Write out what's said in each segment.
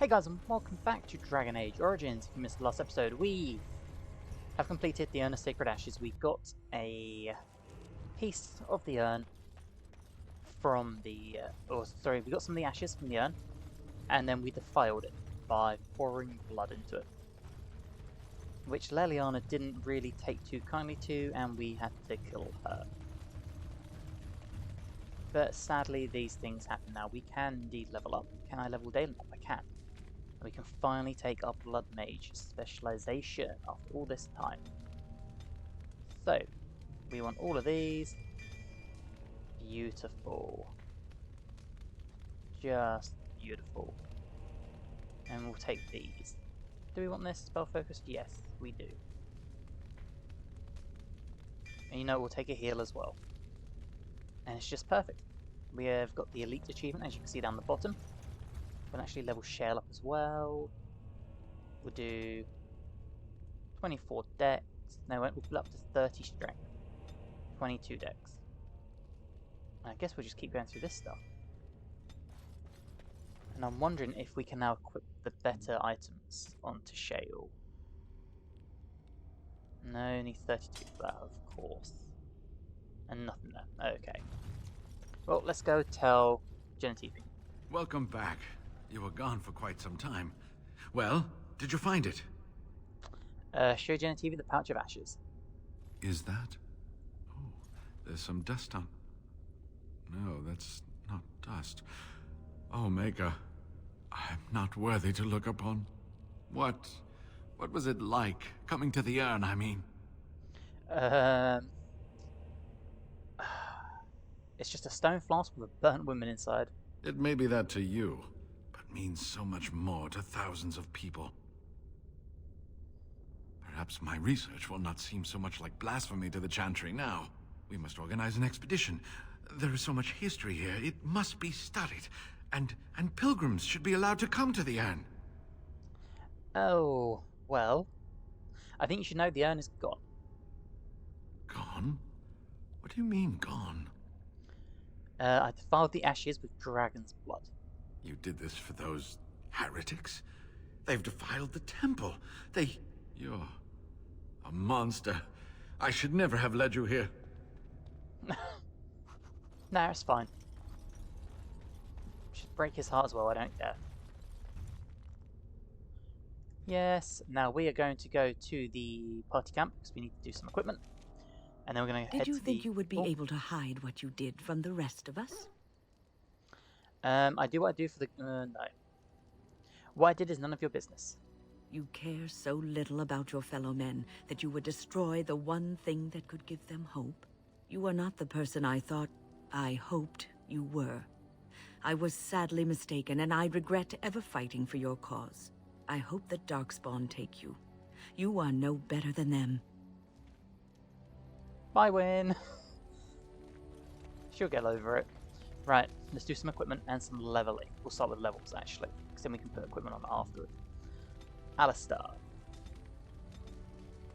Hey guys, and welcome back to Dragon Age Origins. If you missed the last episode, we have completed the Urn of Sacred Ashes. We got a piece of the urn from the... we got some of the ashes from the urn, and then we defiled it by pouring blood into it. Which Leliana didn't really take too kindly to, and we had to kill her. But sadly, these things happen now. We can indeed level up. Can I level daily up? I can. We can finally take our Blood Mage specialization after all this time. So, we want all of these. Beautiful. Just beautiful. And we'll take these. Do we want this spell focus? Yes, we do. And you know, we'll take a heal as well. And it's just perfect. We have got the Elite achievement, as you can see down the bottom. We'll actually level Shale up as well. We'll do 24 dex. No, we'll put up to 30 strength. 22 dex. I guess we'll just keep going through this stuff. And I'm wondering if we can now equip the better items onto Shale. No, only 32 for that, of course. And nothing there. Okay. Well, let's go tell Genevieve. Welcome back. You were gone for quite some time. Well, did you find it? Show Genevieve the pouch of ashes. Is that? Oh, there's some dust on... No, that's not dust. Omega, I'm not worthy to look upon. What was it like, coming to the urn, I mean? It's just a stone flask with a burnt woman inside. It may be that to you, but means so much more to thousands of people. Perhaps my research will not seem so much like blasphemy to the Chantry now. We must organize an expedition. There is so much history here, it must be studied. And pilgrims should be allowed to come to the urn. Oh, well. I think you should know the urn is gone. Gone? What do you mean, gone? I defiled the ashes with dragon's blood. You did this for those heretics? They've defiled the temple. You're a monster. I should never have led you here. Nah, it's fine. Should break his heart as well, I don't care. Yes, now we are going to go to the party camp because we need to do some equipment. And then we're going to head to the... Did you think you would be able to hide what you did from the rest of us? I do what I do for the... no. What I did is none of your business. You care so little about your fellow men that you would destroy the one thing that could give them hope? You are not the person I hoped you were. I was sadly mistaken, and I regret ever fighting for your cause. I hope that Darkspawn take you. You are no better than them. Bye, Win. She'll get over it. Right, let's do some equipment and some leveling. We'll start with levels, actually, because then we can put equipment on afterward. Alistair.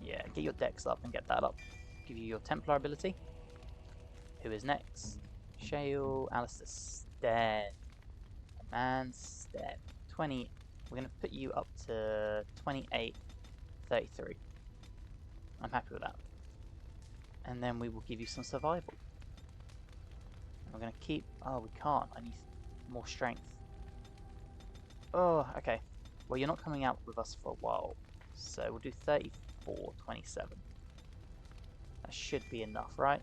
Yeah, get your dex up and get that up. Give you your Templar ability. Who is next? Shale, Alistair, Sten. Man, Sten. 20. We're going to put you up to 28, 33. I'm happy with that. And then we will give you some survival. And we're going to keep... Oh, we can't. I need more strength. Oh, okay. Well, you're not coming out with us for a while. So we'll do 34, 27. That should be enough, right?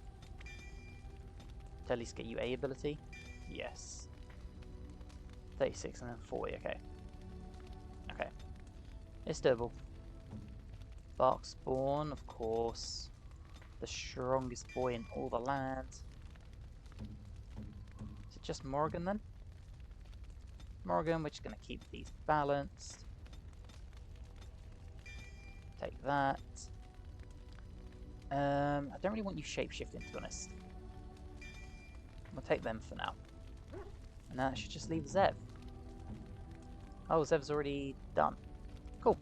To at least get you A ability? Yes. 36 and then 40, okay. Okay. It's doable. Barkspawn, of course. The strongest boy in all the land. Is it just Morrigan then? Morrigan, we're just going to keep these balanced. Take that. I don't really want you shapeshifting, to be honest. We'll take them for now. And that should just leave Zev. Oh, Zev's already done. Cool.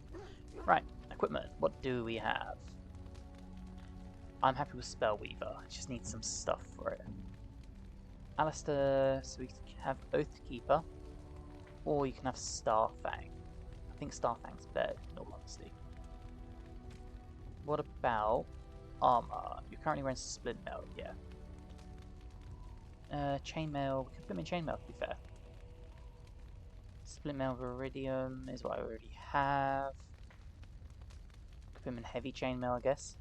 Right, equipment. What do we have? I'm happy with Spellweaver. I just need some stuff for it. Alistair, so we have Oathkeeper. Or you can have Starfang. I think Starfang's better, in all honesty. What about armor? You're currently wearing split mail, yeah. Chainmail, we can put him in chainmail to be fair. Split mail Viridium is what I already have. Could put him in heavy chainmail, I guess.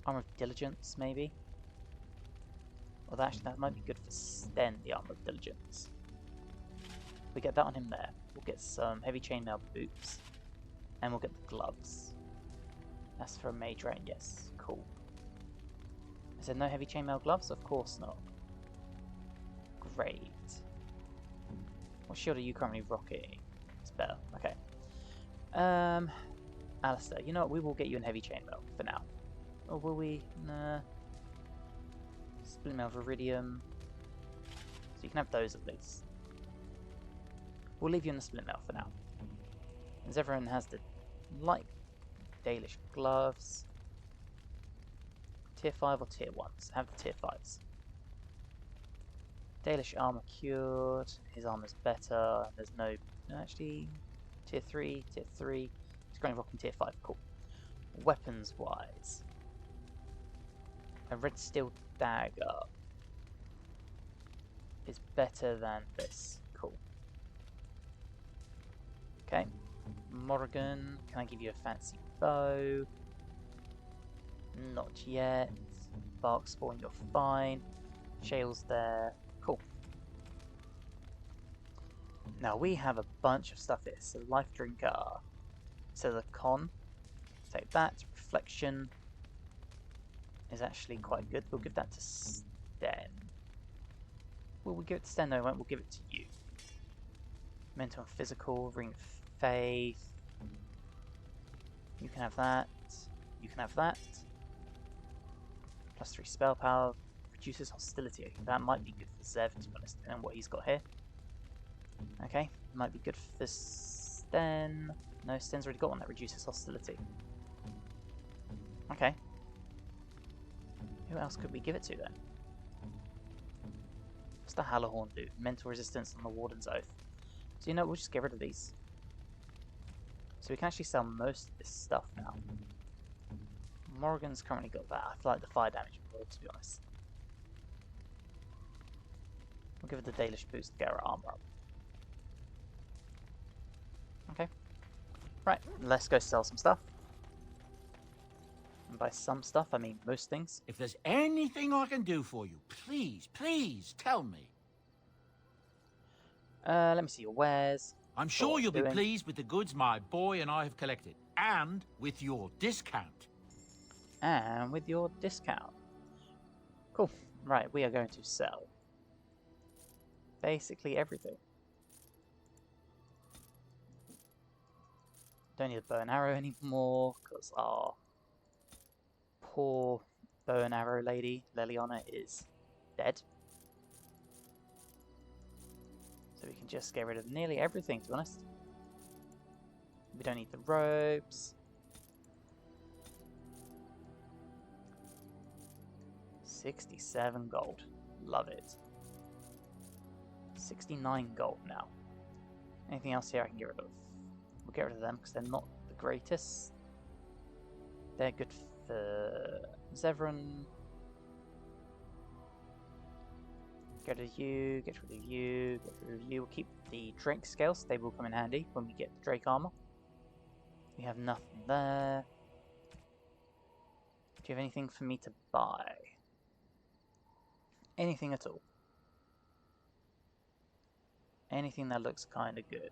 Armor of Diligence, maybe. Well, actually, that might be good for Sten, the Armor of Diligence. We get that on him there. We'll get some heavy chainmail boots. And we'll get the gloves. That's for a mage, right? Yes. Cool. Is there no heavy chainmail gloves? Of course not. Great. What shield are you currently rocking? It's better. Okay. Alistair, you know what? We will get you in heavy chainmail for now. Or will we? Nah. Split mail Viridium. So you can have those at least. We'll leave you in the split mail for now. As everyone has the light Dalish gloves. Tier 5 or tier 1s? Have the tier 5s. Dalish armor cured. His armor's better. There's no... Actually, tier 3, tier 3. He's currently rocking tier 5. Cool. Weapons wise. A red steel dagger is better than this. Cool. Okay. Morrigan, can I give you a fancy bow? Not yet. Bark Spawn, you're fine. Shale's there. Cool. Now we have a bunch of stuff here. So Life Drinker. So the con. Take that. Reflection is actually quite good. We'll give that to Sten. Will we give it to Sten? No, we won't. We'll give it to you. Mental and physical. Ring of Faith. You can have that. You can have that. +3 spell power. Reduces hostility. That might be good for Zev, to be honest, depending on what he's got here. Okay. Might be good for Sten. No, Sten's already got one that reduces hostility. Okay. Who else could we give it to then? What's the Halahorn do? Mental resistance on the Warden's Oath. So you know, we'll just get rid of these. So we can actually sell most of this stuff now. Morrigan's currently got that. I feel like the fire damage more, to be honest. We'll give it the Dalish boost to get our armor up. Okay. Right, let's go sell some stuff. And by some stuff, I mean most things. If there's anything I can do for you, please, please tell me. Let me see your wares. I'm sure you'll be pleased with the goods my boy and I have collected, and with your discount. And with your discount. Cool. Right, we are going to sell basically everything. Don't need a bow and arrow anymore, because our poor bow and arrow lady, Leliana, is dead. So we can just get rid of nearly everything, to be honest. We don't need the robes. 67 gold. Love it. 69 gold now. Anything else here I can get rid of? We'll get rid of them because they're not the greatest. They're good for Zevran. Get rid of you, get rid of you, get rid of you. We'll keep the Drake scales, they will come in handy when we get the Drake armor. We have nothing there. Do you have anything for me to buy? Anything at all? Anything that looks kind of good?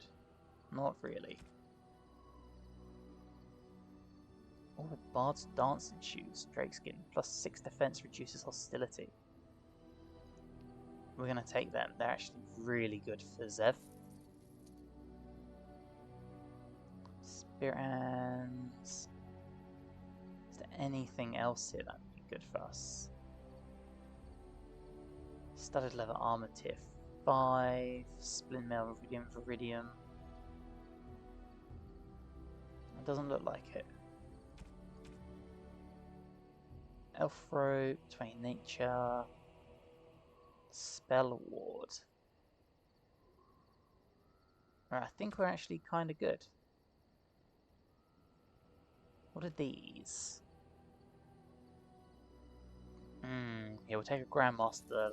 Not really. Oh, Bard's Dancing Shoes, Drake skin, +6 defense, reduces hostility. We're going to take them. They're actually really good for Zev. Spirit Hands. Is there anything else here that would be good for us? Studded leather armor tier 5. Splint mail Viridium. It doesn't look like it. Elf rope, 20 nature. Spell Ward. I think we're actually kind of good. What are these? Yeah, we'll take a Grandmaster.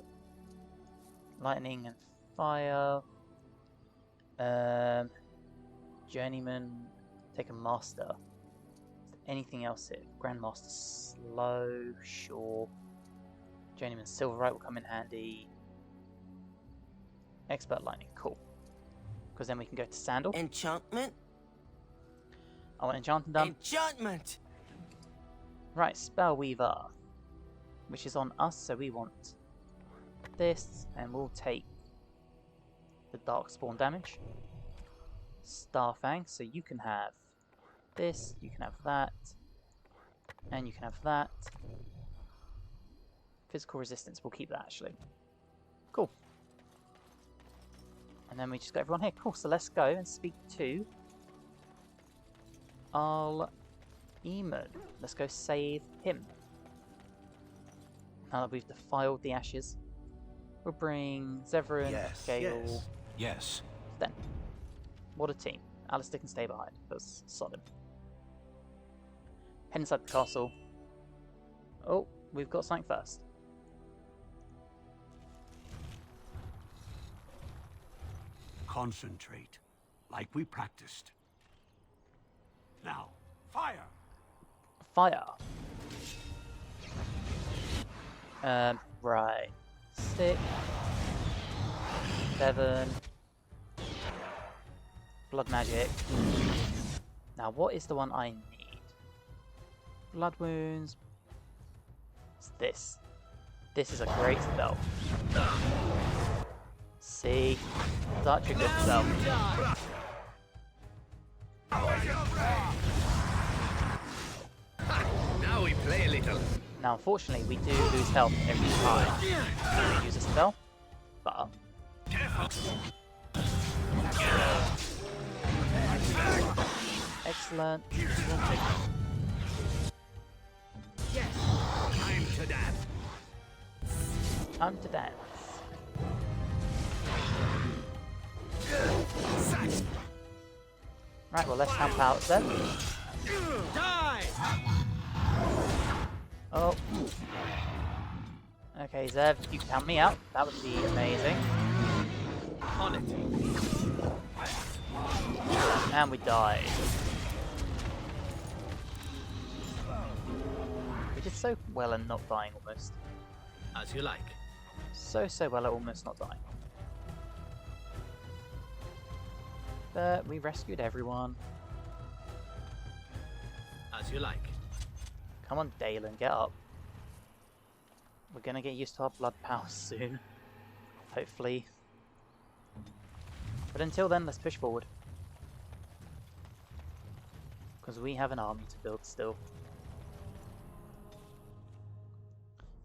Lightning and fire. Journeyman. Take a Master. Anything else here? Grandmaster slow, sure. Journeyman Silverite will come in handy. Expert Lightning, cool. Because then we can go to Sandal. Enchantment? I want Enchanting done. Enchantment! Right, Spellweaver. Which is on us, so we want this, and we'll take the Darkspawn damage. Starfang, so you can have this, you can have that, and you can have that. Physical resistance, we'll keep that actually. Cool. And then we just got everyone here. Cool, so let's go and speak to Arl Eamon. Let's go save him. Now that we've defiled the ashes, we'll bring Zevran, Gale, Yes. Sten. What a team. Alistair can stay behind. That's solid. Head inside the castle. Oh, we've got something first. Concentrate, like we practiced. Now, fire! Fire. Right. 6, 7. Blood magic. Now, what is the one I need? Blood wounds. It's this. This is a great spell. See? Such a good spell. Now we play a little. Now, unfortunately, we do lose health every time we use a spell, but excellent. Yes. Time to dance. Time to dance. Right, well, let's help out then. Die! Oh. Okay, Zev, you can help me out. That would be amazing. On it. And we died. We did so well at not dying almost. As you like. So well at almost not dying. But we rescued everyone. As you like. Come on, Dalen, get up. We're gonna get used to our blood powers soon. Hopefully. But until then, let's push forward. Because we have an army to build still.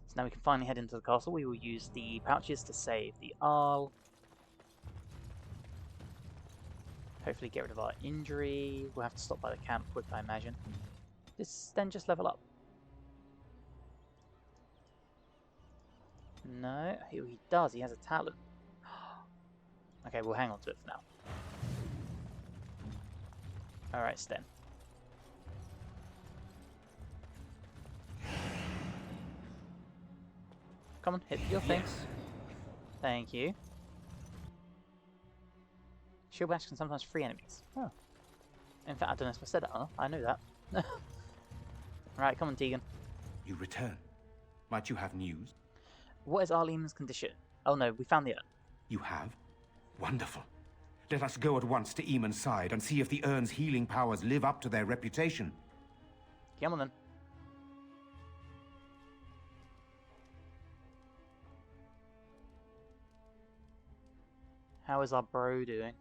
So now we can finally head into the castle. We will use the pouches to save the Arl. Hopefully get rid of our injury. We'll have to stop by the camp quick, I imagine. Then just level up. No, he does. He has a talent. Okay, we'll hang on to it for now. Alright, Sten. Come on, hit your thing. Thank you. Shield bash can sometimes free enemies. Oh. In fact, I don't know if I said that or not. I know that. Right, come on, Tegan. You return. Might you have news? What is Arl Eamon's condition? Oh no, we found the urn. You have? Wonderful. Let us go at once to Eamon's side and see if the urn's healing powers live up to their reputation. Come on then. How is our bro doing?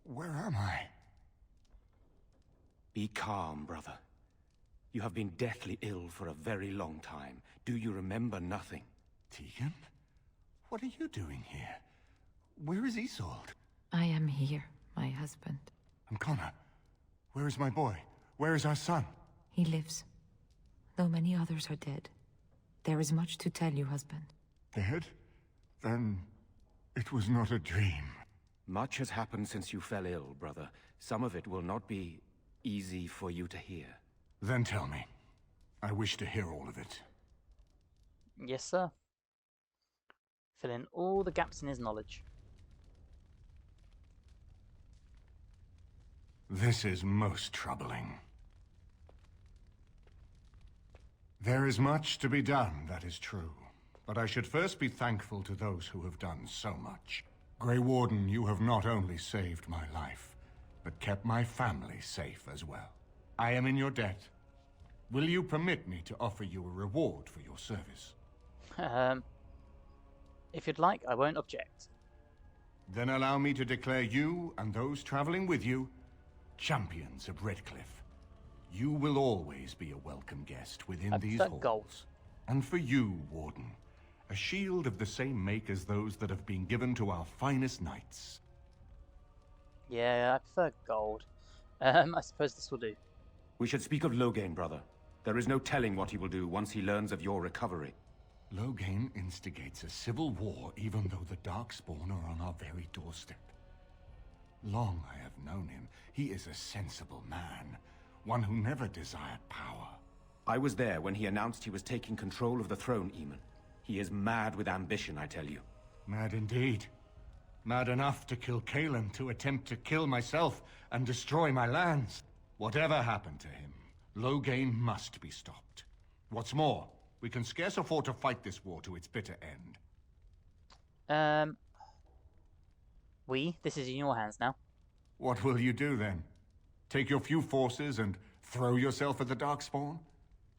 Where am I? Be calm, brother. You have been deathly ill for a very long time. Do you remember nothing? Tegan? What are you doing here? Where is Isolde? I am here, my husband. And Connor? Where is my boy? Where is our son? He lives, though many others are dead. There is much to tell you, husband. Dead? Then it was not a dream. Much has happened since you fell ill, brother. Some of it will not be easy for you to hear. Then tell me. I wish to hear all of it. Yes, sir. Fill in all the gaps in his knowledge. This is most troubling. There is much to be done, that is true. But I should first be thankful to those who have done so much. Grey Warden, you have not only saved my life, but kept my family safe as well. I am in your debt. Will you permit me to offer you a reward for your service? If you'd like, I won't object. Then allow me to declare you and those traveling with you champions of Redcliffe. You will always be a welcome guest within these halls. Gold. And for you, Warden, a shield of the same make as those that have been given to our finest knights. Yeah, I prefer gold. I suppose this will do. We should speak of Loghain, brother. There is no telling what he will do once he learns of your recovery. Loghain instigates a civil war even though the Darkspawn are on our very doorstep. Long I have known him. He is a sensible man, one who never desired power. I was there when he announced he was taking control of the throne, Eamon. He is mad with ambition, I tell you. Mad indeed. Mad enough to kill Cailan, to attempt to kill myself and destroy my lands. Whatever happened to him, Loghain must be stopped. What's more, we can scarce afford to fight this war to its bitter end. This is in your hands now. What will you do then? Take your few forces and throw yourself at the Darkspawn?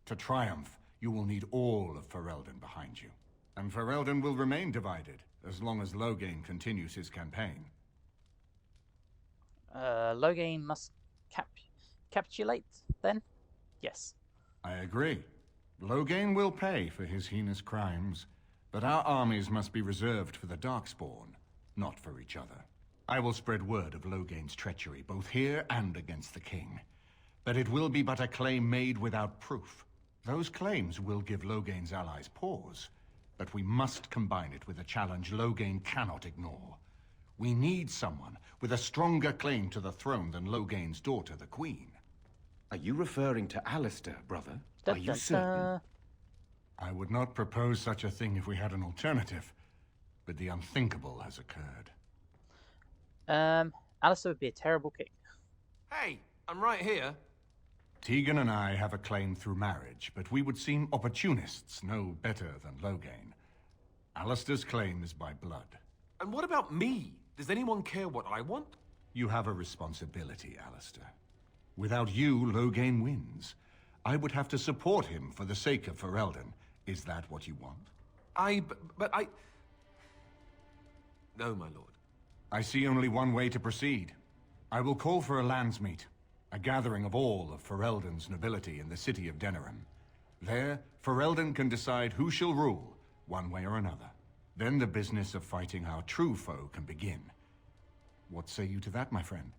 To triumph, you will need all of Ferelden behind you. And Ferelden will remain divided, as long as Loghain continues his campaign. Loghain must capitulate, then? Yes. I agree. Loghain will pay for his heinous crimes, but our armies must be reserved for the Darkspawn, not for each other. I will spread word of Loghain's treachery, both here and against the king. But it will be but a claim made without proof. Those claims will give Loghain's allies pause, but we must combine it with a challenge Loghain cannot ignore. We need someone with a stronger claim to the throne than Loghain's daughter, the Queen. Are you referring to Alistair, brother? Are you certain? I would not propose such a thing if we had an alternative, but the unthinkable has occurred. Alistair would be a terrible king. Hey, I'm right here. Tegan and I have a claim through marriage, but we would seem opportunists no better than Loghain. Alistair's claim is by blood. And what about me? Does anyone care what I want? You have a responsibility, Alistair. Without you, Loghain wins. I would have to support him for the sake of Ferelden. Is that what you want? But I... No, my lord. I see only one way to proceed. I will call for a landsmeet, a gathering of all of Ferelden's nobility in the city of Denerim. There, Ferelden can decide who shall rule, one way or another. Then the business of fighting our true foe can begin. What say you to that, my friend?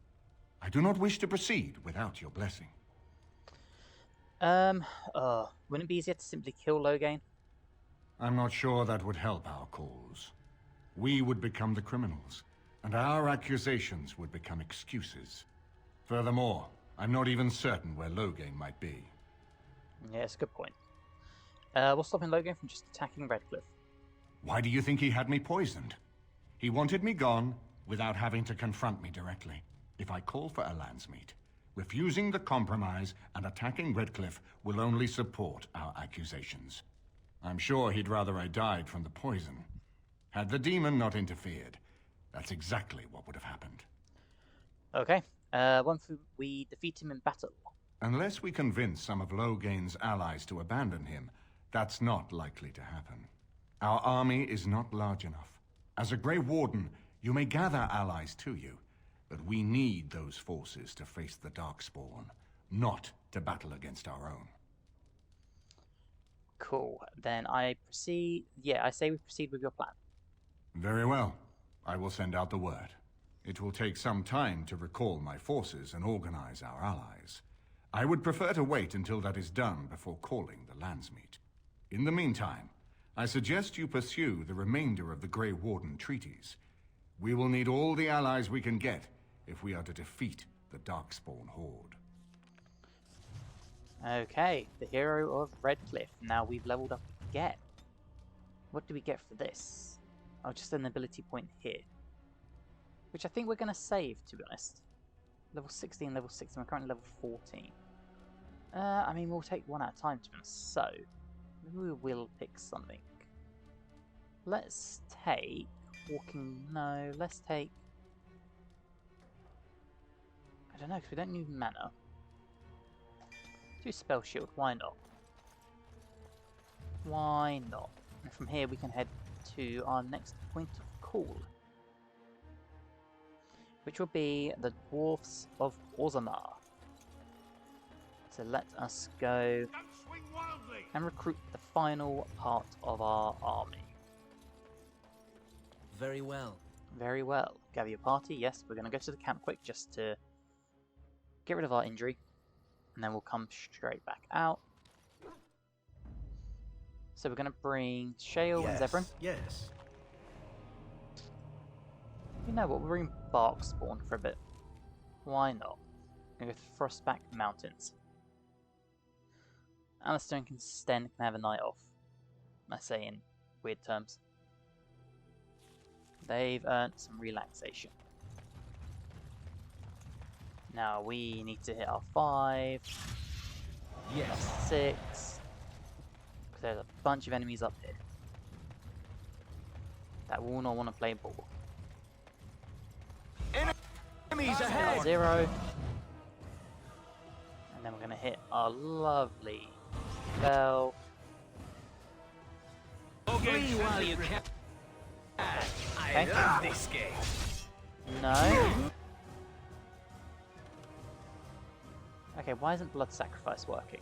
I do not wish to proceed without your blessing. Wouldn't it be easier to simply kill Loghain? I'm not sure that would help our cause. We would become the criminals, and our accusations would become excuses. Furthermore, I'm not even certain where Loghain might be. Yeah, it's a good point. What's stopping Loghain from just attacking Redcliffe? Why do you think he had me poisoned? He wanted me gone without having to confront me directly. If I call for a landsmeet, refusing the compromise and attacking Redcliffe will only support our accusations. I'm sure he'd rather I died from the poison. Had the demon not interfered, that's exactly what would have happened. Okay. Once we defeat him in battle. Unless we convince some of Loghain's allies to abandon him, that's not likely to happen. Our army is not large enough. As a Grey Warden, you may gather allies to you, but we need those forces to face the Darkspawn, not to battle against our own. Cool. Then I proceed... Yeah, I say we proceed with your plan. Very well. I will send out the word. It will take some time to recall my forces and organize our allies. I would prefer to wait until that is done before calling the Landsmeet. In the meantime, I suggest you pursue the remainder of the Grey Warden treaties. We will need all the allies we can get if we are to defeat the Darkspawn Horde. Okay, the hero of Redcliffe. Now we've leveled up again. What do we get for this? Oh, just an ability point here. Which I think we're going to save, to be honest. Level 16, level 16. We're currently level 14. I mean, we'll take one at a time, to be honest. So, maybe we will pick something. Let's take... Walking... No, let's take... I don't know, because we don't need mana. Do Spell Shield, why not? Why not? And from here we can head to our next point of call, which will be the dwarves of Orzammar. So let us go and recruit the final part of our army. Very well. Very well. Gather your party. Yes, we're going to go to the camp quick just to get rid of our injury, and then we'll come straight back out. So we're going to bring Shale and Zebrin. Yes. You know what, we'll bring Darkspawn for a bit. Why not? We're going to go to Frostback Mountains. Alistair and Sten can have a night off. I say in weird terms. They've earned some relaxation. Now we need to hit our 5. Yes. 6. Because there's a bunch of enemies up here that will not want to play ball. Enemies ahead! 0. And then we're going to hit our lovely spell. Flee while you can. Okay. I love this game. No. Okay, why isn't Blood Sacrifice working?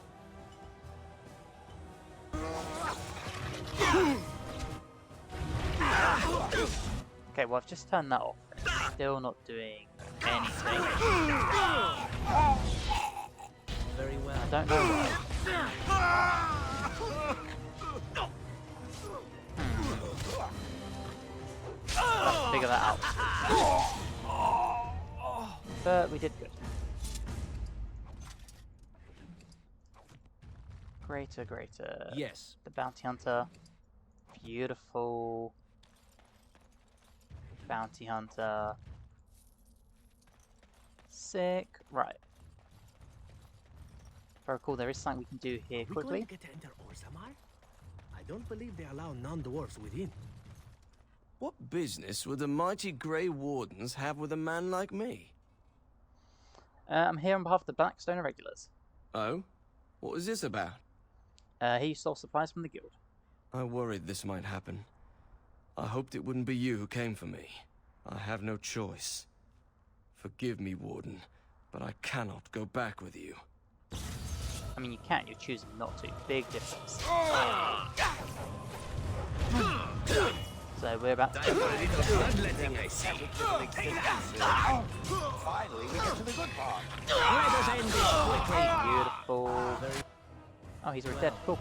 Okay, well I've just turned that off. And it's still not doing anything. Very well. I don't know why. Let's figure that out. But we did good. Greater. Yes. The Bounty Hunter. Beautiful. Bounty Hunter. Sick. Right. Very cool. There is something we can do here We quickly. going to get to enter Orzammar? I don't believe they allow non-dwarves within. What business would the mighty Grey Wardens have with a man like me? I'm here on behalf of the Blackstone Irregulars. Oh? What was this about? He stole supplies from the guild. I worried this might happen. I hoped it wouldn't be you who came for me. I have no choice. Forgive me, Warden, but I cannot go back with you. I mean, you can, you're choosing not to. Big difference. So we're about to... Bloodletting, I see. Finally, we get to the good part. Let us end this quickly. Beautiful. Oh, he's already dead. Cool.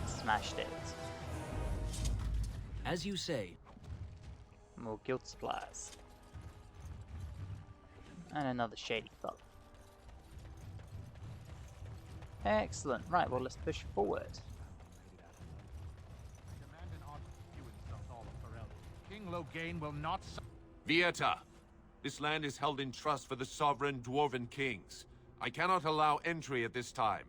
Smashed it. As you say. More guild supplies. And another shady thug. Excellent. Right, well, let's push forward. King Logain will not... Vieta, this land is held in trust for the sovereign dwarven kings. I cannot allow entry at this time.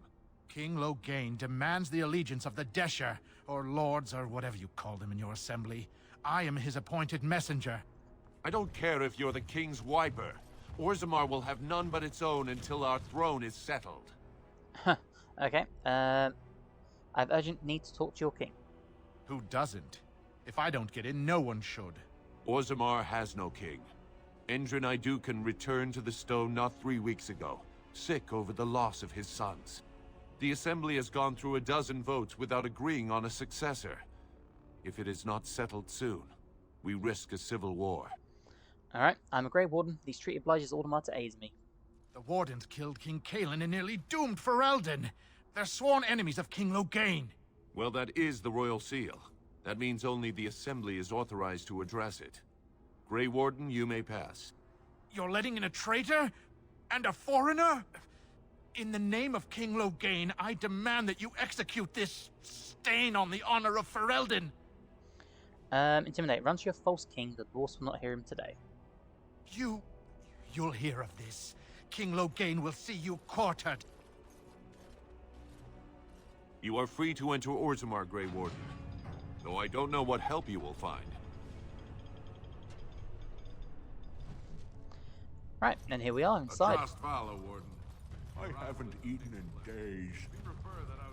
King Logain demands the allegiance of the Desher, or lords, or whatever you call them in your assembly. I am his appointed messenger. I don't care if you're the king's wiper. Orzammar will have none but its own until our throne is settled. Okay. I have urgent need to talk to your king. Who doesn't? If I don't get in, no one should. Orzammar has no king. Endrin Idukan returned to the stone not 3 weeks ago, sick over the loss of his sons. The assembly has gone through a dozen votes without agreeing on a successor. If it is not settled soon, we risk a civil war. Alright, I'm a Grey Warden. These treaty obliges Orzammar to aid me. The Wardens killed King Kaelin and nearly doomed Ferelden. They're sworn enemies of King Loghain. Well, that is the Royal Seal. That means only the Assembly is authorized to address it. Grey Warden, you may pass. You're letting in a traitor? And a foreigner? In the name of King Loghain, I demand that you execute this stain on the honor of Ferelden. Intimidate. Run to your false king. The dwarves will not hear him today. You'll hear of this. King Loghain will see you quartered. You are free to enter Orzammar, Grey Warden. Though I don't know what help you will find. Right, and here we are inside. Just follow, Warden. I haven't eaten in days.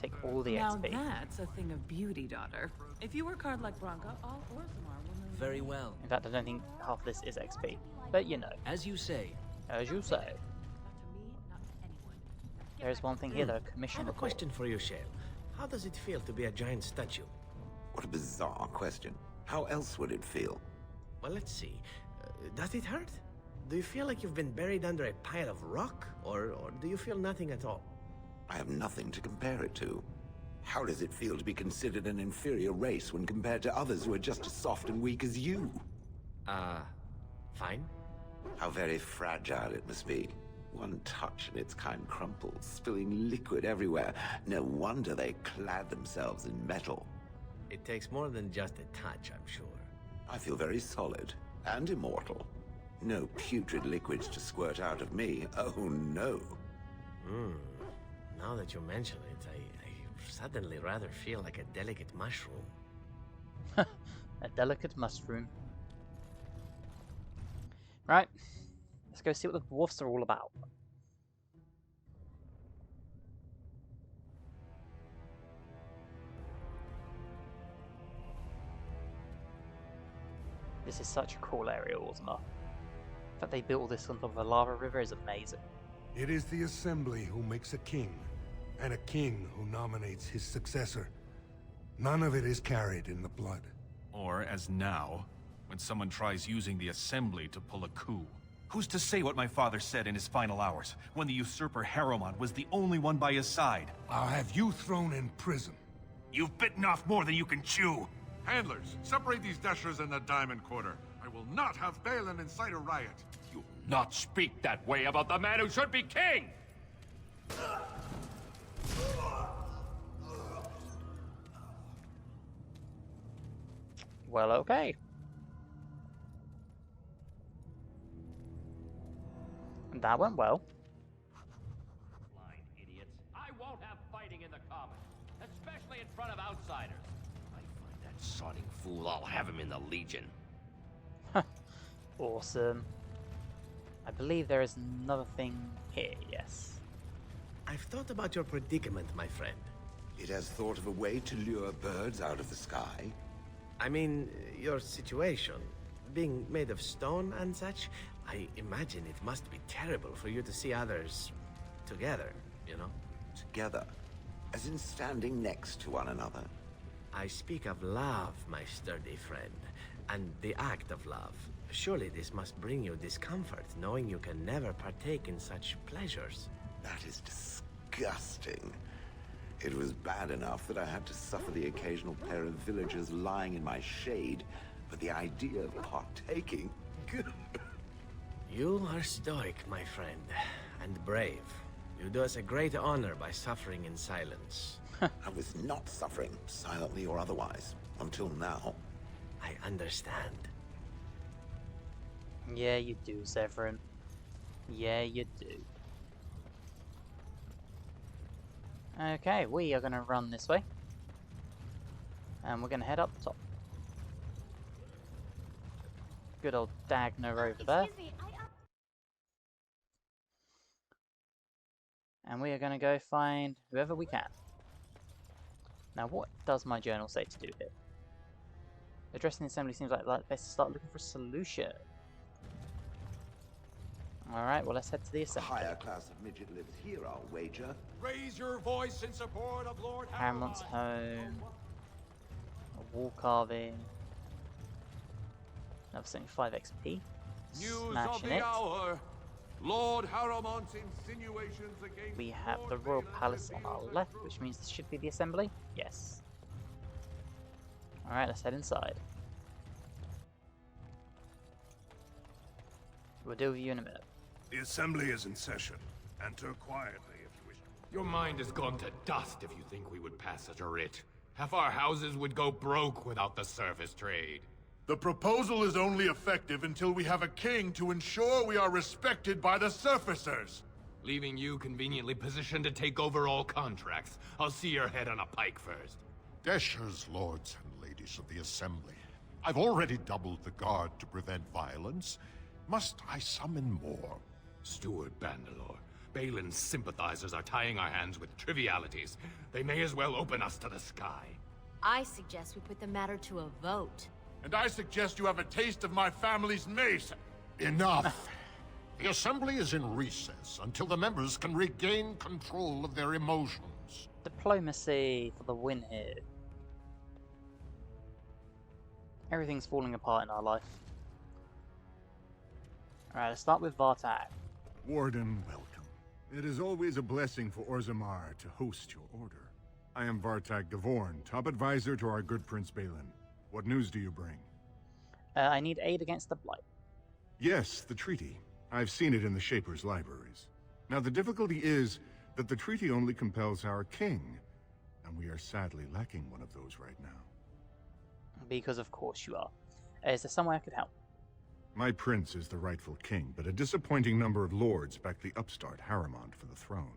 Take all the Now XP. that's a thing of beauty, daughter. If you work hard like Branka, all Orzammar will know. Very well. In fact, I don't think half this is XP. But you know, As you say. as you say. There is one thing here though, I commission have a report. question for you, Shale. How does it feel to be a giant statue? What a bizarre question. How else would it feel? Well, let's see. Does it hurt? Do you feel like you've been buried under a pile of rock? Or do you feel nothing at all? I have nothing to compare it to. How does it feel to be considered an inferior race when compared to others who are just as soft and weak as you? Fine. How very fragile it must be. One touch and its kind crumples, spilling liquid everywhere. No wonder they clad themselves in metal. It takes more than just a touch, I'm sure. I feel very solid and immortal. No putrid liquids to squirt out of me. Oh, no. Now that you mention it, I suddenly rather feel like a delicate mushroom. A delicate mushroom. Right, let's go see what the dwarfs are all about. This is such a cool area, Orzammar. The fact they built all this on top of a lava river is amazing. It is the Assembly who makes a king, and a king who nominates his successor. None of it is carried in the blood. Or, as now, when someone tries using the Assembly to pull a coup. Who's to say what my father said in his final hours, when the usurper Harrowmont was the only one by his side? I'll have you thrown in prison. You've bitten off more than you can chew! Handlers, separate these dashers in the Diamond Quarter. I will not have Balin incite a riot. You'll not speak that way about the man who should be king! Well, okay. That went well. Blind idiots. I won't have fighting in the Commons, especially in front of outsiders. I find that sodding fool, I'll have him in the Legion. Awesome. I believe there is another thing here, yes. I've thought about your predicament, my friend. It has thought of a way to lure birds out of the sky. I mean, your situation. Being made of stone and such, I imagine it must be terrible for you to see others together, you know? Together? As in standing next to one another? I speak of love, my sturdy friend, and the act of love. Surely this must bring you discomfort, knowing you can never partake in such pleasures. That is disgusting. It was bad enough that I had to suffer the occasional pair of villagers lying in my shade, but the idea of partaking... You are stoic, my friend, and brave. You do us a great honor by suffering in silence. I was not suffering, silently or otherwise, until now. I understand. Yeah, you do, Severin. Yeah, you do. Okay, we are going to run this way. And we're going to head up top. Good old Dagner over there. And we are going to go find whoever we can. Now, what does my journal say to do here? Addressing the assembly seems like best to start looking for a solution. Alright, well, let's head to the A assembly. higher class of midget lives here, I'll wager. Raise your voice in support of Lord Harrowmont's home. A wall carving. Another 75 XP. News of Smashing the it. hour. Lord Harrowmont's insinuations against We have the Royal Palace on our left, which means this should be the Assembly. Yes. Alright, let's head inside. We'll deal with you in a minute. The Assembly is in session. Enter quietly if you wish. Your mind has gone to dust if you think we would pass such a writ. Half our houses would go broke without the service trade. The proposal is only effective until we have a king to ensure we are respected by the surfacers. Leaving you conveniently positioned to take over all contracts. I'll see your head on a pike first. Deshers, lords and ladies of the Assembly. I've already doubled the guard to prevent violence. Must I summon more? Steward Bandalore, Balin's sympathizers are tying our hands with trivialities. They may as well open us to the sky. I suggest we put the matter to a vote. And I suggest you have a taste of my family's mace. Enough! The Assembly is in recess until the members can regain control of their emotions. Diplomacy for the win here. Everything's falling apart in our life. Alright, let's start with Vartag. Warden, welcome. It is always a blessing for Orzammar to host your order. I am Vartag Gavorn, top advisor to our good Prince Balin. What news do you bring? I need aid against the blight. Yes, the treaty. I've seen it in the Shaper's libraries. Now the difficulty is that the treaty only compels our king, and we are sadly lacking one of those right now. Because of course you are. Is there some way I could help? My prince is the rightful king, but a disappointing number of lords back the upstart Harrowmont for the throne.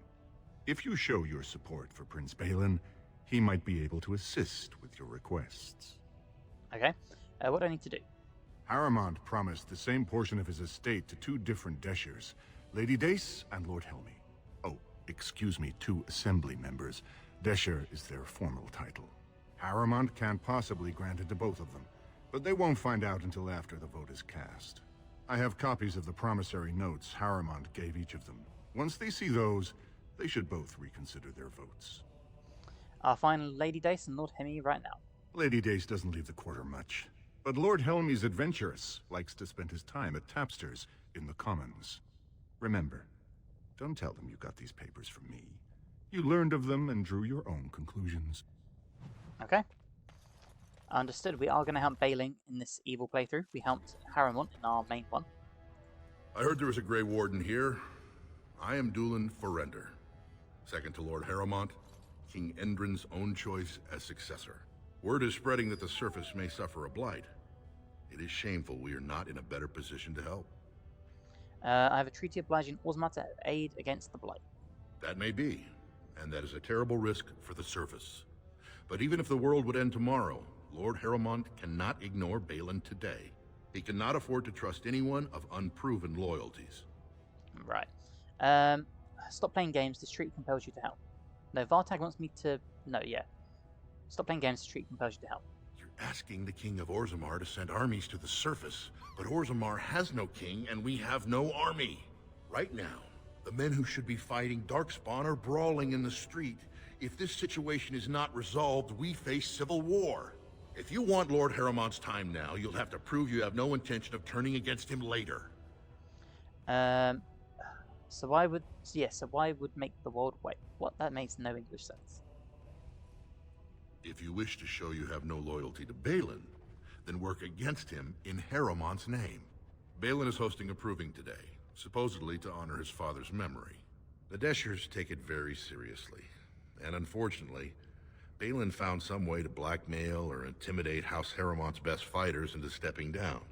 If you show your support for Prince Balin, he might be able to assist with your requests. Okay, what do I need to do? Harrowmont promised the same portion of his estate to two different Deshers, Lady Dace and Lord Helmy. Oh, excuse me, two Assembly members. Desher is their formal title. Harrowmont can't possibly grant it to both of them, but they won't find out until after the vote is cast. I have copies of the promissory notes Harrowmont gave each of them. Once they see those, they should both reconsider their votes. I'll find Lady Dace and Lord Helmy right now. Lady Dace doesn't leave the quarter much, but Lord Helmy's adventurous, likes to spend his time at tapsters in the Commons. Remember, don't tell them you got these papers from me. You learned of them and drew your own conclusions. Okay. Understood. We are going to help Balin in this evil playthrough. We helped Harrowmont in our main one. I heard there was a Grey Warden here. I am Dulin Forrender, second to Lord Harrowmont, King Endrin's own choice as successor. Word is spreading that the surface may suffer a blight. It is shameful we are not in a better position to help. I have a treaty obliging Orzammar to aid against the blight. That may be, and that is a terrible risk for the surface. But even if the world would end tomorrow, Lord Harrowmont cannot ignore Balin today. He cannot afford to trust anyone of unproven loyalties. Right. Stop playing games. This treaty compels you to help. No, Vartag wants me to... No, yeah. Stop playing games. This treaty compels you to help. You're asking the King of Orzammar to send armies to the surface, but Orzammar has no king and we have no army. Right now, the men who should be fighting Darkspawn are brawling in the street. If this situation is not resolved, we face civil war. If you want Lord Harrowmont's time now, you'll have to prove you have no intention of turning against him later. So why would... Yeah, so why would make the world wait? What? That makes no English sense. If you wish to show you have no loyalty to Balin, then work against him in Harrowmont's name. Balin is hosting a proving today, supposedly to honor his father's memory. The Deshers take it very seriously, and unfortunately, Balin found some way to blackmail or intimidate House Harrowmont's best fighters into stepping down.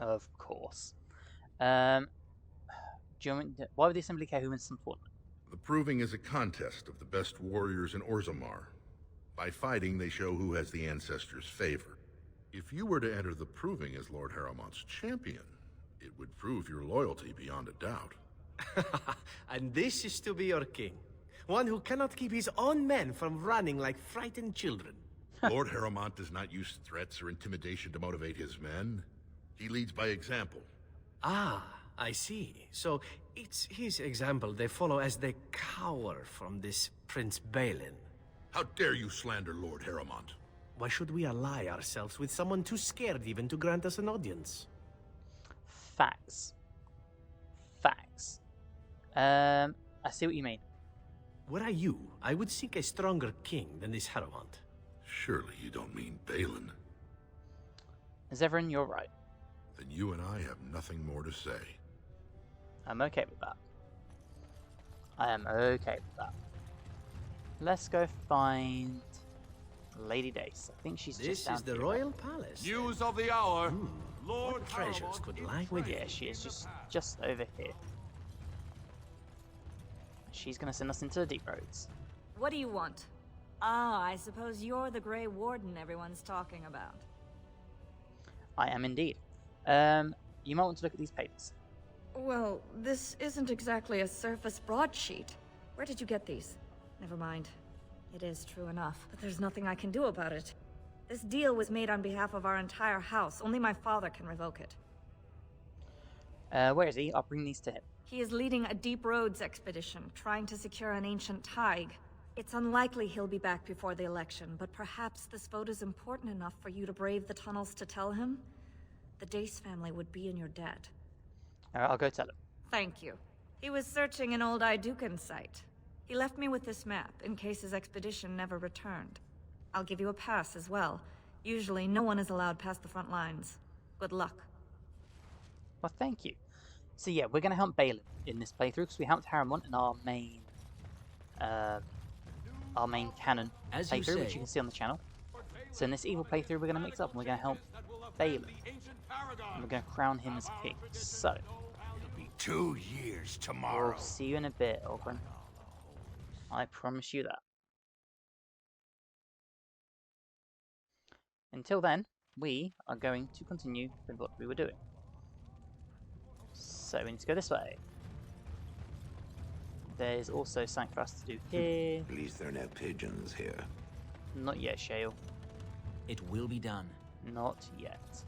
Of course. Do you want me to, why would the Assembly care who wins some tournament? The proving is a contest of the best warriors in Orzammar. By fighting, they show who has the ancestors' favor. If you were to enter the proving as Lord Harrowmont's champion, it would prove your loyalty beyond a doubt. And this is to be your king. One who cannot keep his own men from running like frightened children. Lord Harrowmont does not use threats or intimidation to motivate his men. He leads by example. Ah, I see. So it's his example they follow as they cower from this Prince Balin. How dare you slander Lord Harrowmont? Why should we ally ourselves with someone too scared even to grant us an audience? Facts. Facts. I see what you mean. Were I you, I would seek a stronger king than this Harrowant. Surely you don't mean Balin. Zevran, you're right. Then you and I have nothing more to say. I'm okay with that. I am okay with that. Let's go find Lady Dace. I think she's just down This is the here. royal palace. News of the hour. Lord what treasures could lie with Yeah, she is just over here. She's going to send us into the deep roads. What do you want? Ah, I suppose you're the Grey Warden everyone's talking about. I am indeed. You might want to look at these papers. Well, this isn't exactly a surface broadsheet. Where did you get these? Never mind. It is true enough, but there's nothing I can do about it. This deal was made on behalf of our entire house. Only my father can revoke it. Where is he? I'll bring these to him. He is leading a deep roads expedition, trying to secure an ancient thaig. It's unlikely he'll be back before the election, but perhaps this vote is important enough for you to brave the tunnels to tell him? The Dace family would be in your debt. Alright, I'll go tell him. Thank you. He was searching an old Idukan site. He left me with this map, in case his expedition never returned. I'll give you a pass as well. Usually, no one is allowed past the front lines. Good luck. Well, thank you. So yeah, we're going to hunt Balin in this playthrough, because we humped Harrowant in our main canon As you playthrough, say. which you can see on the channel. So in this evil playthrough, we're going to mix up, and we're going to help Balin. And we're going to crown him as king. So, It'll be 2 years tomorrow. we'll see you in a bit, Ogren. I promise you that. Until then, we are going to continue with what we were doing. So we need to go this way. There's also something for us to do here. At least there are no pigeons here. Not yet, Shale. It will be done. Not yet.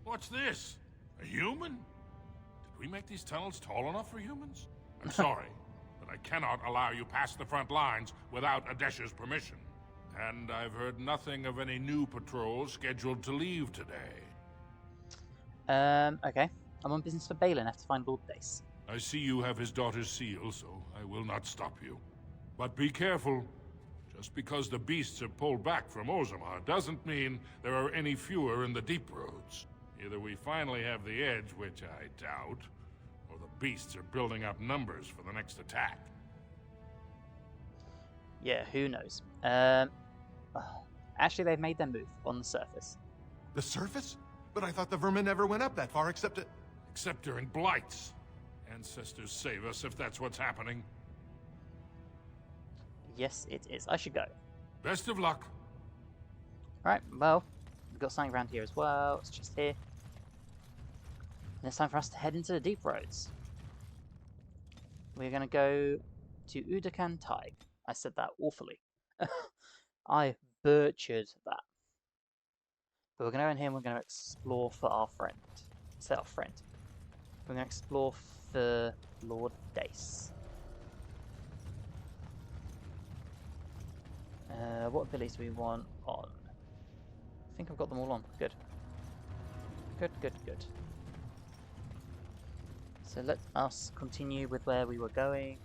What's this? A human? Did we make these tunnels tall enough for humans? I'm sorry, but I cannot allow you past the front lines without Adesh's permission. And I've heard nothing of any new patrols scheduled to leave today. Okay. I'm on business for Balin. I have to find Lord Dace. I see you have his daughter's seal, so I will not stop you. But be careful. Just because the beasts have pulled back from Orzammar doesn't mean there are any fewer in the deep roads. Either we finally have the edge, which I doubt, or the beasts are building up numbers for the next attack. Yeah, who knows? Actually, they've made their move on the surface. The surface? But I thought the vermin never went up that far except during blights. Ancestors save us if that's what's happening. Yes, it is. I should go. Best of luck. Alright, well, we've got something around here as well. It's just here. And it's time for us to head into the deep roads. We're going to go to Udakan Thaig. I said that awfully. I butchered that. But we're going to go in here and we're going to explore for our friend. Say our friend. We're going to explore for Lord Dace. What abilities do we want on? I think I've got them all on. Good. Good, good, good. So let us continue with where we were going.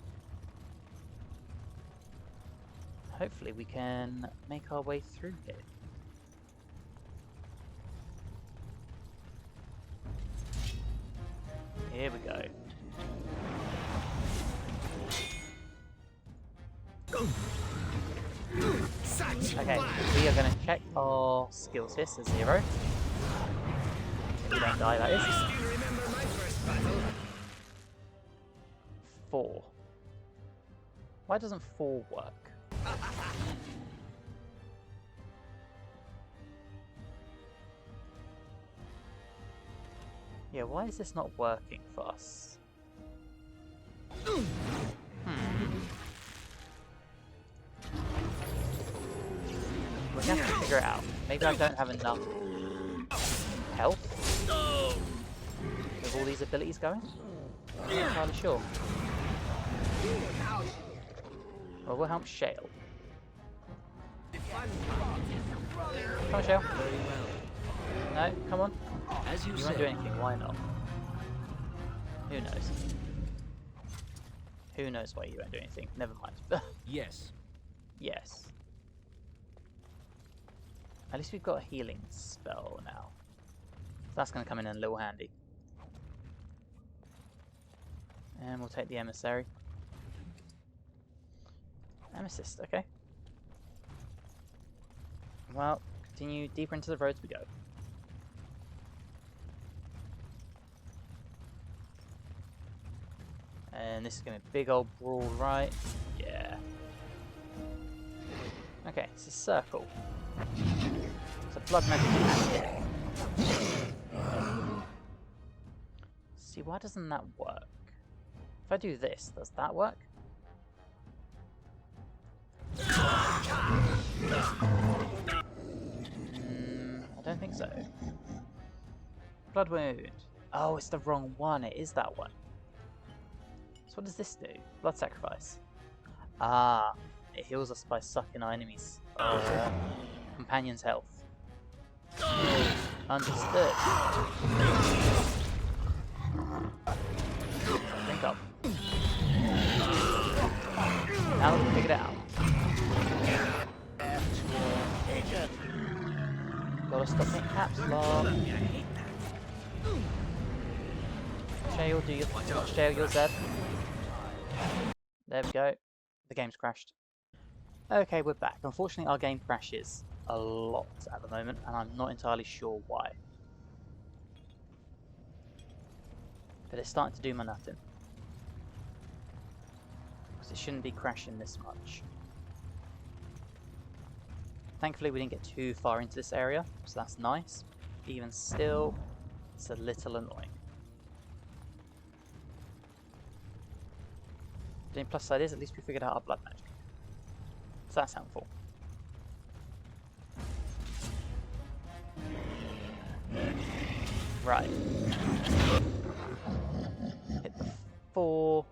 Hopefully we can make our way through here. Here we go. Okay, we are going to check our skills here, so 0. We don't die, that is. 4. Why doesn't 4 work? Yeah, why is this not working for us? We're gonna have to figure it out. Maybe I don't have enough health with all these abilities going? I'm not entirely sure. Well, we'll help Shale. Come on, Shale. No, come on. As you won't say. do anything, why not? Who knows? Who knows why you won't do anything? Never mind. Yes. Yes. At least we've got a healing spell now. That's going to come in a little handy. And we'll take the emissary. Amethyst, okay. Well, continue deeper into the roads we go. And this is going to be a big old brawl, right? Yeah. Okay, it's a circle. It's a blood magic packet. See, why doesn't that work? If I do this, does that work? I don't think so. Blood wound. Oh, it's the wrong one. It is that one. So what does this do? Blood sacrifice. Ah, it heals us by sucking our enemies. Companion's health. Understood. Think up. Now that we figured it out. Gotta stop hitting caps lock. Shale, do your Shale, your Zed. There we go. The game's crashed. Okay, we're back. Unfortunately, our game crashes a lot at the moment, and I'm not entirely sure why. But it's starting to do my nothing. Because it shouldn't be crashing this much. Thankfully, we didn't get too far into this area, so that's nice. Even still, it's a little annoying. The only plus side is, at least we figured out our blood magic. So that's helpful. Right. Hit the 4.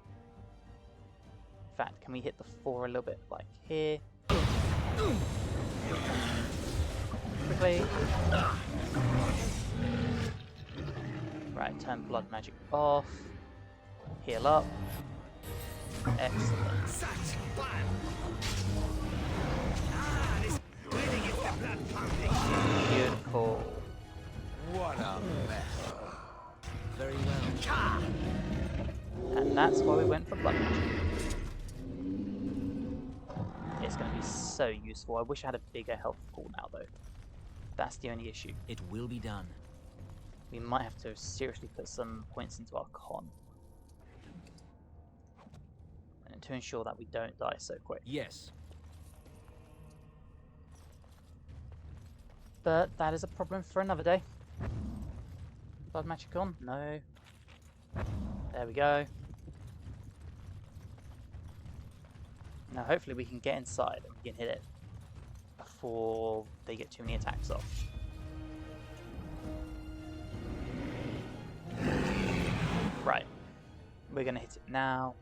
In fact, can we hit the 4 a little bit like here? Quickly. Right, turn blood magic off. Heal up. Excellent. Beautiful. What a mess. Very well. And that's why we went for blood magic. It's going to be so useful. I wish I had a bigger health pool now, though. That's the only issue. It will be done. We might have to seriously put some points into our con. And to ensure that we don't die so quick. Yes. But that is a problem for another day. Blood magic on? No. There we go. Now hopefully we can get inside and we can hit it before they get too many attacks off. Right. We're going to hit it now.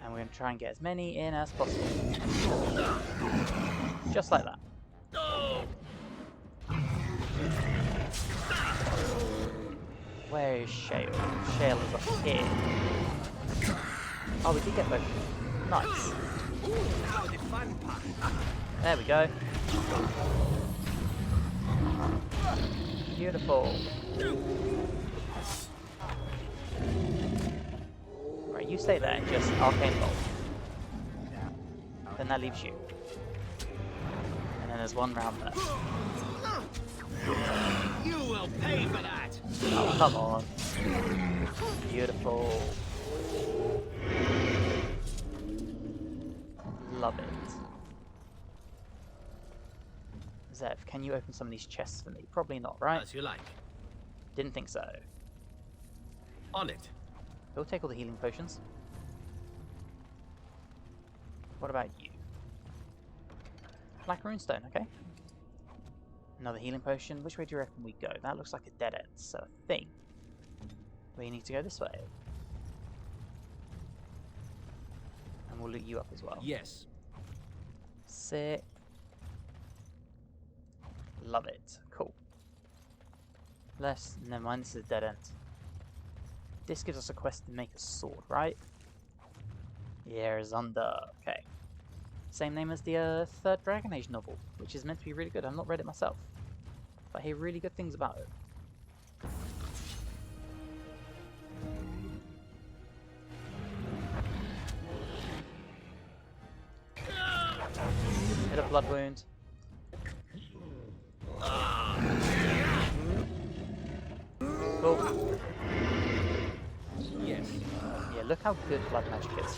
And we're going to try and get as many in as possible. Just like that. Where is Shale? Shale is up here. Oh, we did get both. Nice. There we go. Beautiful. Right, you stay there and just arcane bolt. Then that leaves you. And then there's one round there. You will pay for that. Oh, come on. Beautiful. Love it. Zev, can you open some of these chests for me? Probably not, right? As you like. Didn't think so. On it. We'll take all the healing potions. What about you? Black runestone, okay. Another healing potion. Which way do you reckon we go? That looks like a dead end, so I think we need to go this way. And we'll loot you up as well. Yes. Sick. Love it. Cool. Never mind, this is a dead end. This gives us a quest to make a sword, right? Yeah, Zonda. Okay. Same name as the third Dragon Age novel, which is meant to be really good. I've not read it myself, but I hear really good things about it. Hit a blood wound. Cool. Yes. Yeah, look how good blood magic is.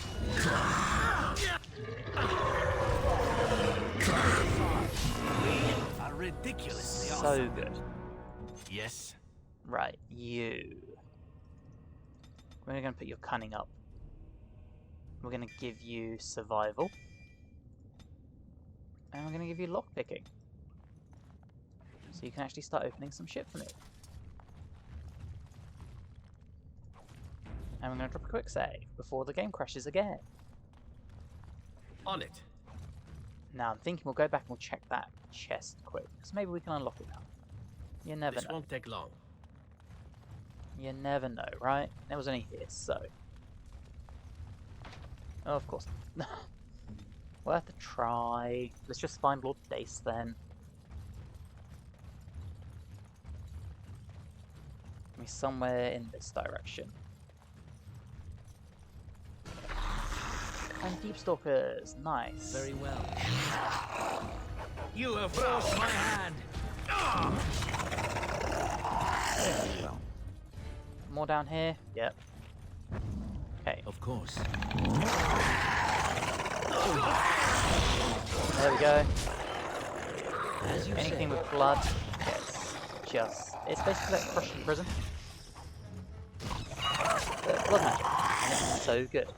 Are ridiculously So awesome. good. Yes. Right, you. We're going to put your cunning up. We're going to give you survival. And we're going to give you lockpicking. So you can actually start opening some shit for me. And we're going to drop a quick save before the game crashes again. On it. Now I'm thinking we'll go back and we'll check that chest quick, because maybe we can unlock it now. You never This know. won't take long. You never know, right? It was only here, so... Oh, of course. Worth a try. Let's just find Lord Dace then. Maybe somewhere in this direction. And Deepstalkers, nice. Very well. You have forced my hand. More down here? Yep. Okay. Of course. There we go. As you Anything say. with blood gets it's basically like Prussian prison. But blood magic. And it's so good.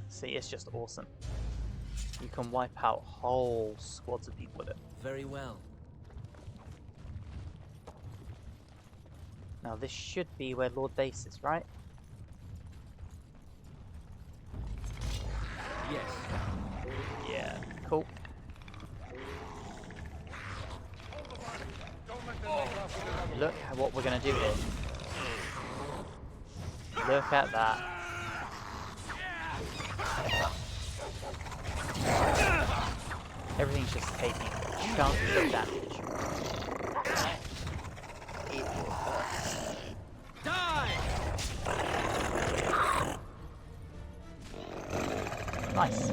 See, it's just awesome. You can wipe out whole squads of people with it. Very well. Now this should be where Lord Dace is, right? Yes. Yeah, cool. Look at what we're gonna do here. Look at that. Everything's just taking chunks of damage. Die! Nice.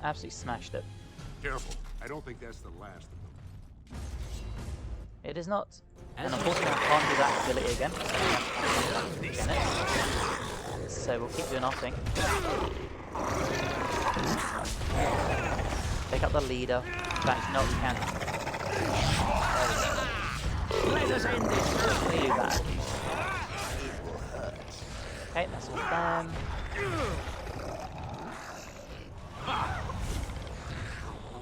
Absolutely smashed it. Careful. I don't think that's the last of them. It is not. And unfortunately I can't do that ability again. Again it. So we'll keep doing our thing. Take out the leader. In fact, no, we can. Let us end this quickly. Do that. Okay, that's all done.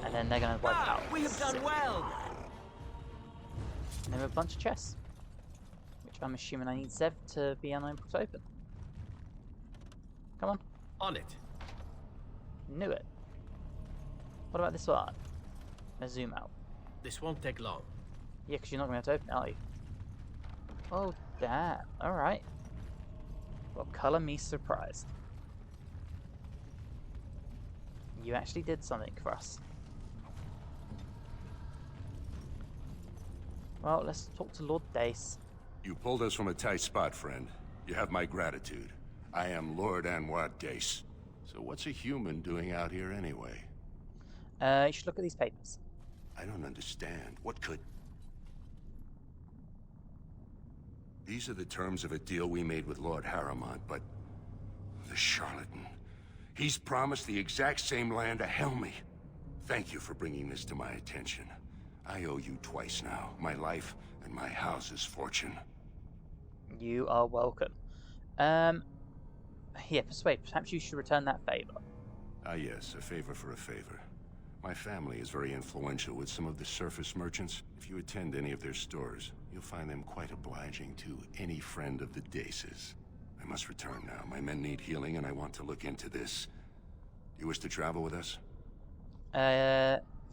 And then they're gonna wipe out. We have done well. And there are a bunch of chests, which I'm assuming I need Zev to be unable to open. Come on. On it. Knew it. What about this one? Let's zoom out. This won't take long. Yeah, because you're not going to be able to open it, are you? Oh, damn. Alright. Well, colour me surprised. You actually did something for us. Well, let's talk to Lord Dace. You pulled us from a tight spot, friend. You have my gratitude. I am Lord Anwar Dace. So what's a human doing out here anyway? You should look at these papers. I don't understand. What could... These are the terms of a deal we made with Lord Harrowmont, but... the charlatan. He's promised the exact same land to Helmy. Thank you for bringing this to my attention. I owe you twice now. My life and my house's fortune. You are welcome. Yeah, persuade. Perhaps you should return that favor. Ah yes, a favor for a favor. My family is very influential with some of the surface merchants. If you attend any of their stores, you'll find them quite obliging to any friend of the Daces. I must return now. My men need healing and I want to look into this. You wish to travel with us?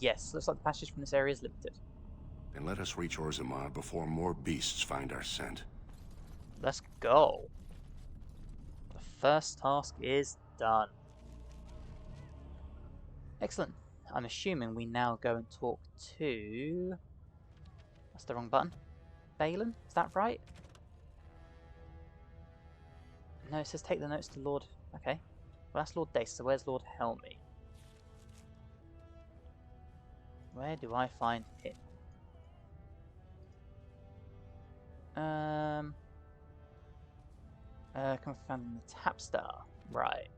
Yes, looks like the passage from this area is limited. Then let us reach Orzammar before more beasts find our scent. Let's go. The first task is done. Excellent. I'm assuming we now go and talk to... That's the wrong button. Balin? Is that right? No, it says take the notes to Lord... Okay. Well, that's Lord Dace, so where's Lord Helmy? Where do I find him? Can we find the Tapstar? Right.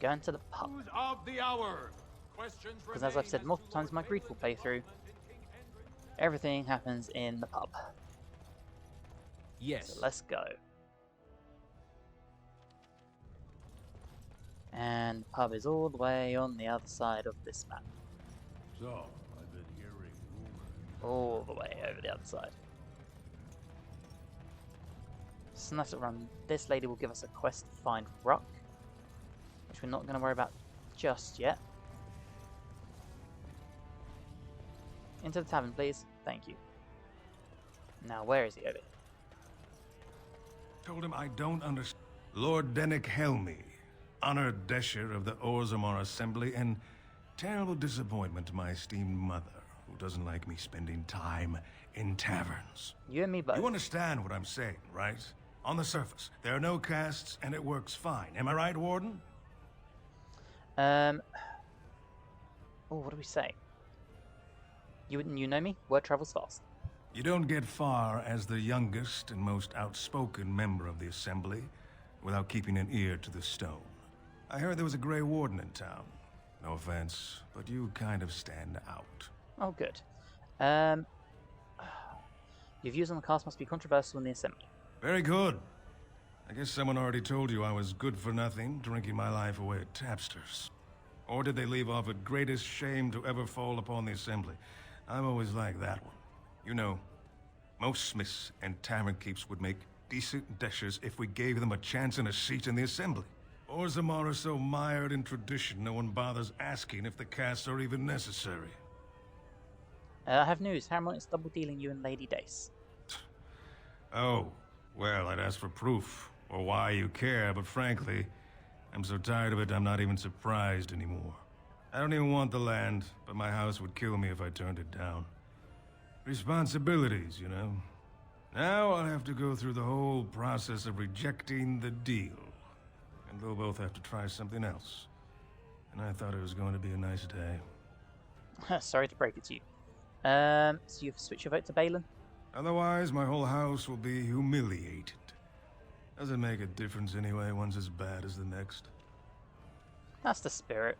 Going to the pub. News of the hour. Questions Because as I've said multiple times in my Greedfall playthrough, everything happens in the pub. Yes. So let's go. And the pub is all the way on the other side of this map. So, I've been hearing rumors. All the way over the other side. So let's run. This lady will give us a quest to find Ruck, which we're not going to worry about just yet. Into the tavern, please. Thank you. Now, where is he over here? Told him I don't understand. Lord Dennick Helmy, honored Desher of the Orzammar Assembly, and terrible disappointment to my esteemed mother, who doesn't like me spending time in taverns. You and me both. You understand what I'm saying, right? On the surface, there are no castes, and it works fine. Am I right, Warden? Oh, what do we say? You know me? Word travels fast. You don't get far as the youngest and most outspoken member of the Assembly without keeping an ear to the stone. I heard there was a Grey Warden in town. No offense, but you kind of stand out. Oh, good. Your views on the cast must be controversial in the Assembly. Very good. I guess someone already told you I was good for nothing, drinking my life away at tapsters. Or did they leave off at greatest shame to ever fall upon the Assembly? I'm always like that one. You know, most smiths and tavern keeps would make decent deshers if we gave them a chance and a seat in the Assembly. Orzammar are so mired in tradition, no one bothers asking if the casts are even necessary. I have news. Harriman is double-dealing you and Lady Dace. Oh, well, I'd ask for proof, or why you care, but frankly, I'm so tired of it I'm not even surprised anymore. I don't even want the land, but my house would kill me if I turned it down. Responsibilities, you know. Now I'll have to go through the whole process of rejecting the deal. And they'll both have to try something else. And I thought it was going to be a nice day. Sorry to break it to you. So you've switched your vote to Balin? Otherwise, my whole house will be humiliated. Doesn't make a difference anyway, one's as bad as the next. That's the spirit.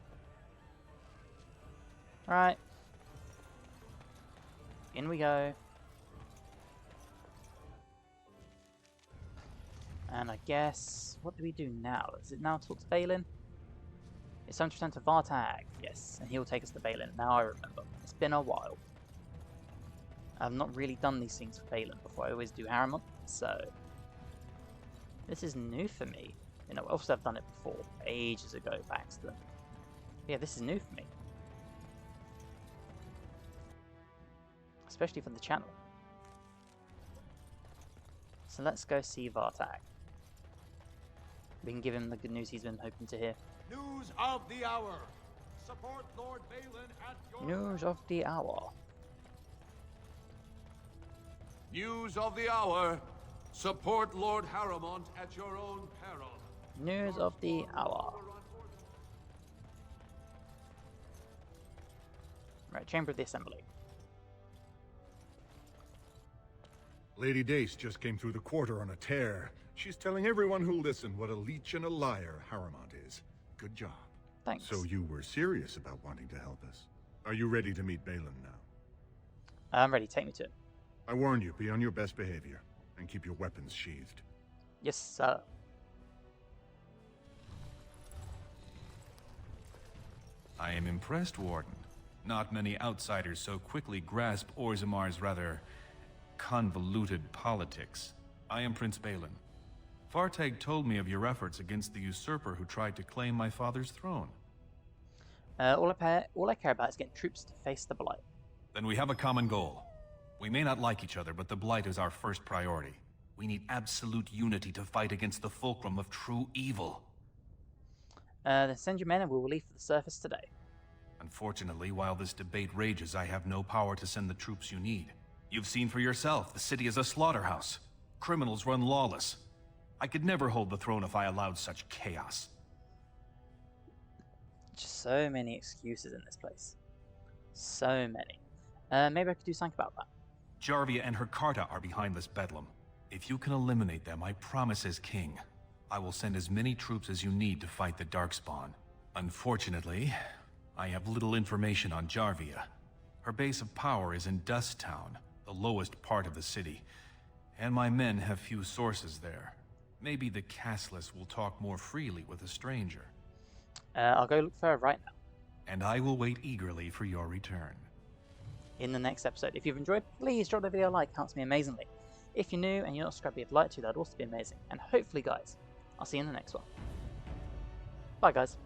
Right. In we go. And I guess, what do we do now? Is it now talk to Balin? It's time to return to Vartag, yes, and he'll take us to Balin. Now I remember. It's been a while. I've not really done these things for Balin before. I always do Harriman, so this is new for me. You know, obviously I've done it before, ages ago, back to them. Yeah, this is new for me. Especially for the channel. So let's go see Vartag. We can give him the good news he's been hoping to hear. News of the hour. Support Lord Balin at your... News of the hour. News of the hour. Support Lord Harriman at your own peril. News of the hour. Right, Chamber of the Assembly. Lady Dace just came through the quarter on a tear. She's telling everyone who'll listen what a leech and a liar Harriman is. Good job. Thanks. So you were serious about wanting to help us. Are you ready to meet Balin now? I'm ready, take me to it. I warn you, be on your best behavior, and keep your weapons sheathed. Yes, sir. I am impressed, Warden. Not many outsiders so quickly grasp Orzammar's rather convoluted politics. I am Prince Balin. Vartag told me of your efforts against the usurper who tried to claim my father's throne. All I care about is getting troops to face the blight. Then we have a common goal. We may not like each other, but the blight is our first priority. We need absolute unity to fight against the fulcrum of true evil. Then send your men and we will leave for the surface today. Unfortunately, while this debate rages, I have no power to send the troops you need. You've seen for yourself, the city is a slaughterhouse. Criminals run lawless. I could never hold the throne if I allowed such chaos. Just so many excuses in this place. So many. Maybe I could do something about that. Jarvia and her Carta are behind this bedlam. If you can eliminate them, I promise as king, I will send as many troops as you need to fight the Darkspawn. Unfortunately, I have little information on Jarvia. Her base of power is in Dust Town, the lowest part of the city, and my men have few sources there. Maybe the castless will talk more freely with a stranger. I'll go look for her right now. And I will wait eagerly for your return. In the next episode. If you've enjoyed, please drop the video a like, it helps me amazingly. If you're new and you're not subscribed, if you'd like to, that'd also be amazing. And hopefully, guys, I'll see you in the next one. Bye, guys.